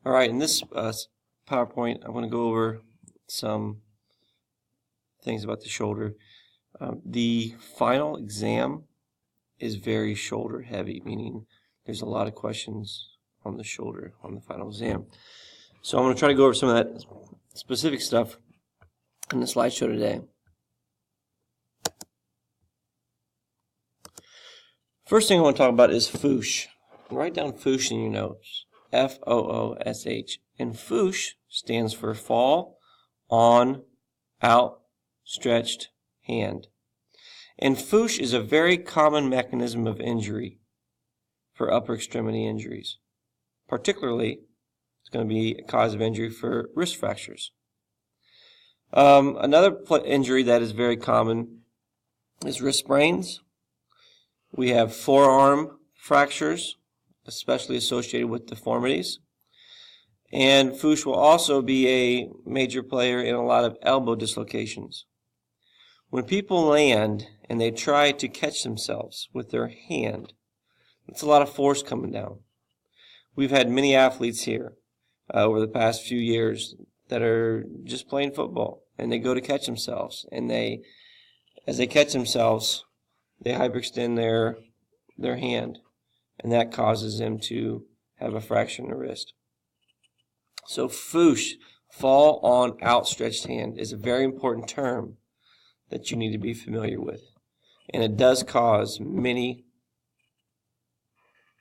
All right, in this PowerPoint, I'm going to go over some things about the shoulder. The final exam is very shoulder heavy, meaning there's a lot of questions on the shoulder on the final exam. So I'm going to try to go over some of that specific stuff in the slideshow today. First thing I want to talk about is FOOSH. Write down FOOSH in your notes. F-O-O-S-H. And FOOSH stands for fall, on, out, stretched, hand. And FOOSH is a very common mechanism of injury for upper extremity injuries. Particularly, it's going to be a cause of injury for wrist fractures. Another injury that is very common is wrist sprains. We have forearm fractures, especially associated with deformities. And FOOSH will also be a major player in a lot of elbow dislocations. When people land and they try to catch themselves with their hand, it's a lot of force coming down. We've had many athletes here over the past few years that are just playing football, and they go to catch themselves, and as they catch themselves, they hyperextend their hand, and that causes them to have a fracture in the wrist. So FOOSH, fall on outstretched hand, is a very important term that you need to be familiar with. And it does cause many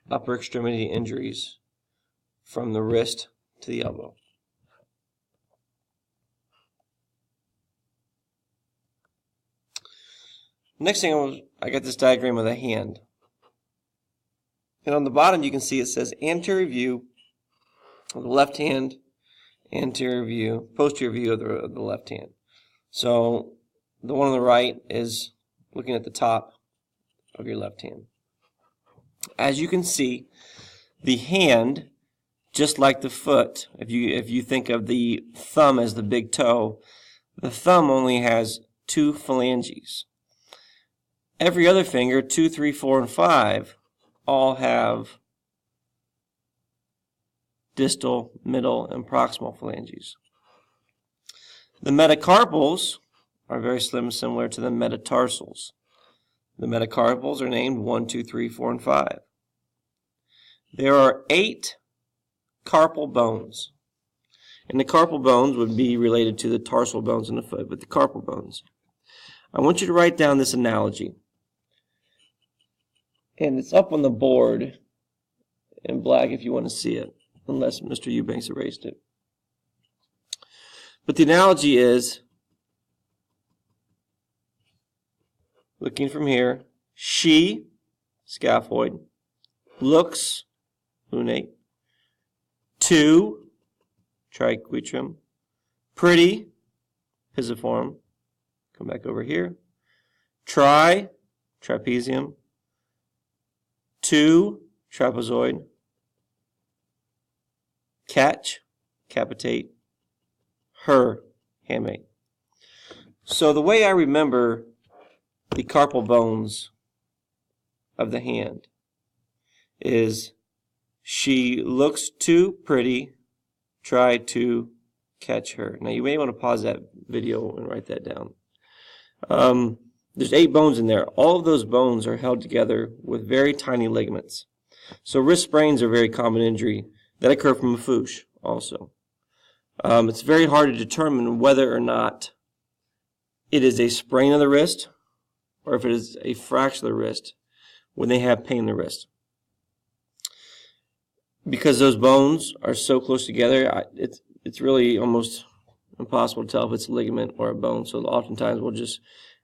upper extremity injuries from the wrist to the elbow. Next thing, I got this diagram of the hand. And on the bottom you can see it says anterior view of the left hand, anterior view, posterior view of the left hand. So the one on the right is looking at the top of your left hand. As you can see, the hand, just like the foot, if you think of the thumb as the big toe, the thumb only has 2 phalanges. Every other finger, 2, 3, 4, and 5, all have distal, middle, and proximal phalanges. The metacarpals are very similar to the metatarsals. The metacarpals are named 1, 2, 3, 4, and 5. There are 8 carpal bones. And the carpal bones would be related to the tarsal bones in the foot, but the carpal bones. I want you to write down this analogy. And it's up on the board in black if you want to see it, unless Mr. Eubanks erased it. But the analogy is, looking from here, she, scaphoid, looks, lunate, to, triquetrum, pretty, pisiform, come back over here, trapezium, to, trapezoid, catch, capitate, her, hamate. So the way I remember the carpal bones of the hand is she looks too pretty, try to catch her. Now you may want to pause that video and write that down. There's 8 bones in there. All of those bones are held together with very tiny ligaments. So wrist sprains are a very common injury that occur from a FOOSH also. It's very hard to determine whether or not it is a sprain of the wrist or if it is a fracture of the wrist when they have pain in the wrist. Because those bones are so close together, it's really almost impossible to tell if it's a ligament or a bone. So oftentimes we'll just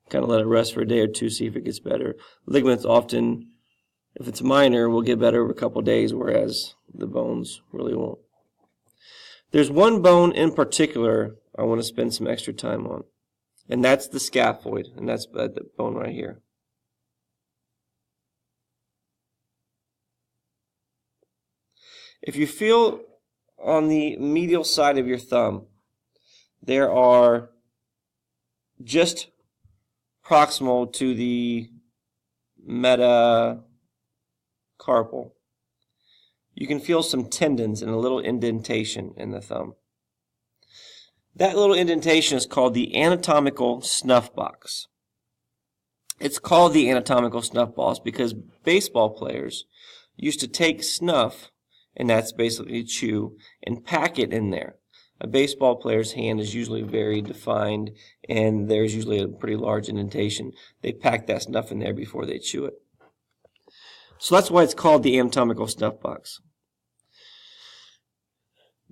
kind of let it rest for a day or two, see if it gets better. Ligaments often, if it's minor, will get better over a couple of days, whereas the bones really won't. There's one bone in particular I want to spend some extra time on, and that's the scaphoid, and that's the bone right here. If you feel on the medial side of your thumb, there are just proximal to the metacarpal, you can feel some tendons and a little indentation in the thumb. That little indentation is called the anatomical snuff box. It's called the anatomical snuff box because baseball players used to take snuff, and that's basically chew, and pack it in there. A baseball player's hand is usually very defined, and there's usually a pretty large indentation. They pack that snuff in there before they chew it. So that's why it's called the anatomical snuff box.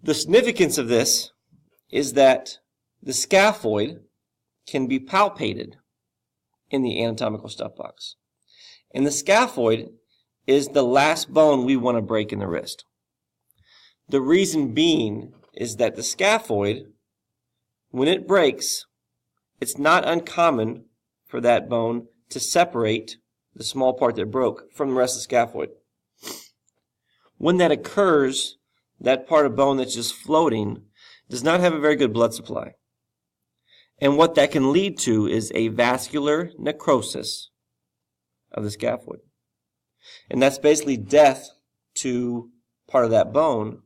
The significance of this is that the scaphoid can be palpated in the anatomical snuff box. And the scaphoid is the last bone we want to break in the wrist. The reason being is that the scaphoid, when it breaks, it's not uncommon for that bone to separate the small part that broke from the rest of the scaphoid. When that occurs, that part of bone that's just floating does not have a very good blood supply. And what that can lead to is a vascular necrosis of the scaphoid. And that's basically death to part of that bone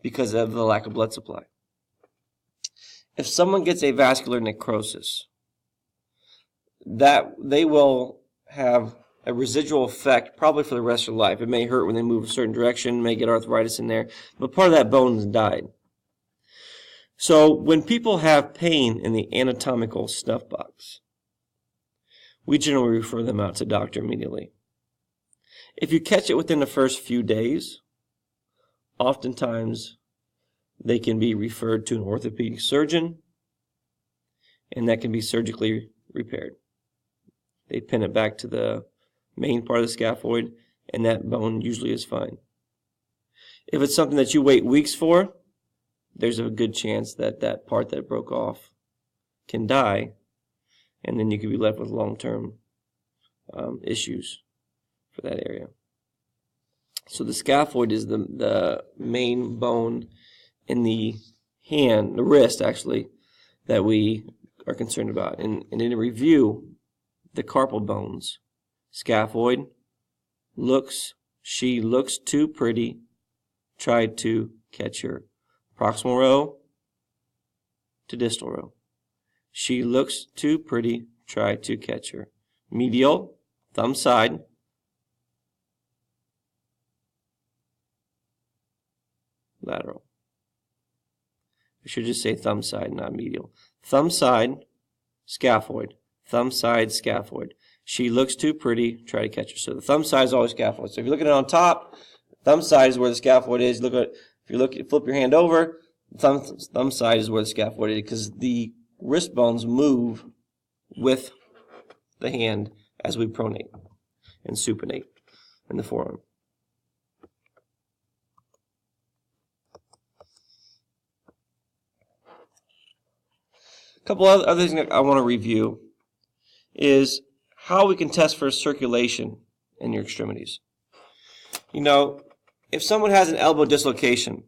because of the lack of blood supply. If someone gets a vascular necrosis, that they will have a residual effect probably for the rest of their life. It may hurt when they move a certain direction, may get arthritis in there, but part of that bone has died. So when people have pain in the anatomical snuff box, we generally refer them out to doctor immediately. If you catch it within the first few days, oftentimes they can be referred to an orthopedic surgeon, and that can be surgically repaired. They pin it back to the main part of the scaphoid, and that bone usually is fine. If it's something that you wait weeks for, there's a good chance that that part that broke off can die, and then you could be left with long-term issues for that area. So the scaphoid is the main bone in the hand, the wrist actually, that we are concerned about. And in a review, the carpal bones, scaphoid, she looks too pretty, tried to catch her. Proximal row to distal row. She looks too pretty, tried to catch her. Medial, thumb side. Lateral. I should just say thumb side, not medial. Thumb side, scaphoid. Thumb side, scaphoid. She looks too pretty, try to catch her. So the thumb side is always scaphoid. So if you're looking at it on top, thumb side is where the scaphoid is. Flip your hand over, thumb side is where the scaphoid is, because the wrist bones move with the hand as we pronate and supinate in the forearm. A couple other things that I want to review is how we can test for circulation in your extremities. You know, if someone has an elbow dislocation,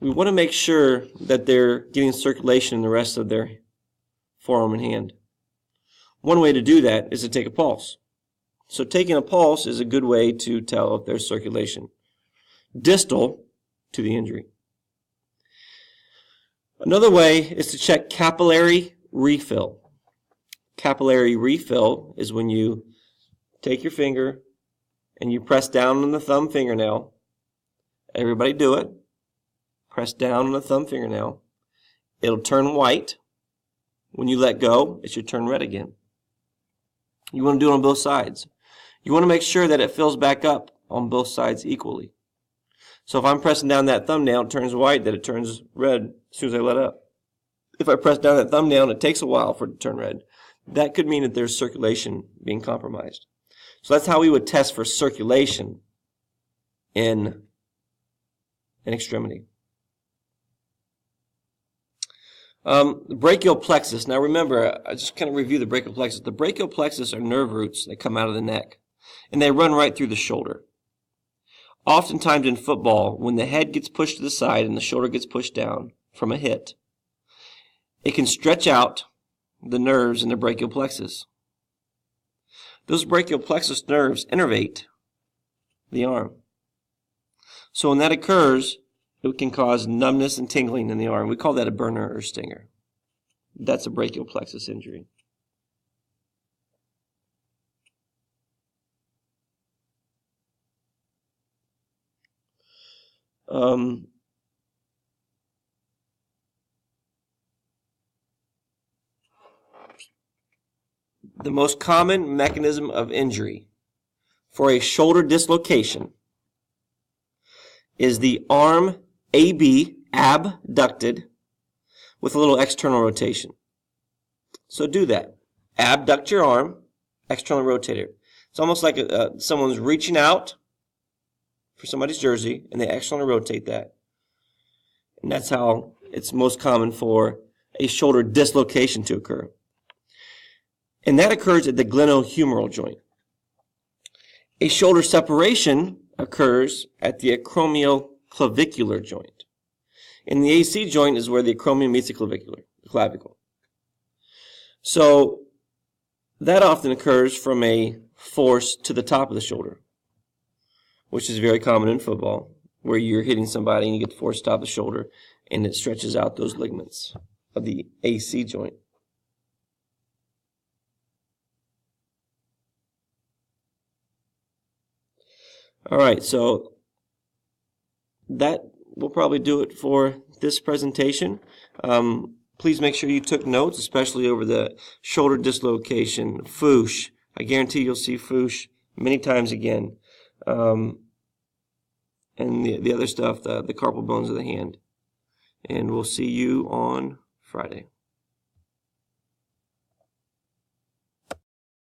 we want to make sure that they're getting circulation in the rest of their forearm and hand. One way to do that is to take a pulse. So taking a pulse is a good way to tell if there's circulation distal to the injury. Another way is to check capillary refill. Capillary refill is when you take your finger and you press down on the thumb fingernail. Everybody do it. Press down on the thumb fingernail. It'll turn white. When you let go, it should turn red again. You want to do it on both sides. You want to make sure that it fills back up on both sides equally. So if I'm pressing down that thumbnail, it turns white, then it turns red as soon as I let up. If I press down that thumbnail and it takes a while for it to turn red, that could mean that there's circulation being compromised. So that's how we would test for circulation in an extremity. The brachial plexus. Now remember, I just kind of review the brachial plexus. The brachial plexus are nerve roots that come out of the neck, and they run right through the shoulder. Oftentimes in football, when the head gets pushed to the side and the shoulder gets pushed down from a hit, it can stretch out the nerves in the brachial plexus. Those brachial plexus nerves innervate the arm. So when that occurs, it can cause numbness and tingling in the arm. We call that a burner or stinger. That's a brachial plexus injury. The most common mechanism of injury for a shoulder dislocation is the arm AB, abducted, with a little external rotation. So do that. Abduct your arm, externally rotate it. It's almost like someone's reaching out for somebody's jersey, and they externally rotate that. And that's how it's most common for a shoulder dislocation to occur. And that occurs at the glenohumeral joint. A shoulder separation occurs at the acromioclavicular joint. And the AC joint is where the acromion meets the clavicle. So that often occurs from a force to the top of the shoulder, which is very common in football, where you're hitting somebody and you get the force to the top of the shoulder, and it stretches out those ligaments of the AC joint. All right, so that will probably do it for this presentation. Please make sure you took notes, especially over the shoulder dislocation, FOOSH. I guarantee you'll see FOOSH many times again. And the other stuff, the carpal bones of the hand. And we'll see you on Friday.